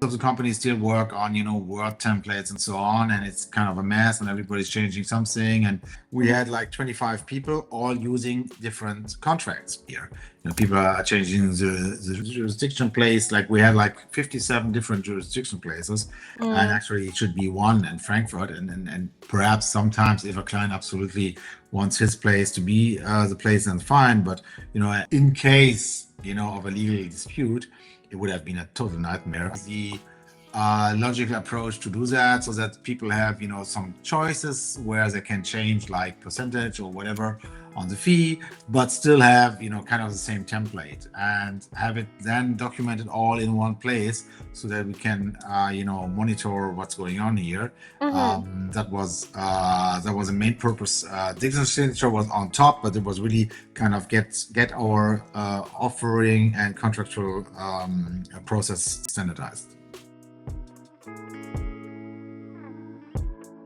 of the companies still work on, Word templates and so on, and it's kind of a mess and everybody's changing something. And we had like 25 people all using different contracts here. People are changing the jurisdiction place. Like we had like 57 different jurisdiction places, and actually it should be one in Frankfurt. And perhaps sometimes if a client absolutely wants his place to be the place, then fine. But in case of a legal dispute, it would have been a total nightmare. The logical approach to do that, so that people have some choices where they can change like percentage or whatever on the fee, but still have kind of the same template, and have it then documented all in one place so that we can monitor what's going on here. That was the main purpose. Digital signature was on top, but it was really kind of get our offering and contractual process standardized.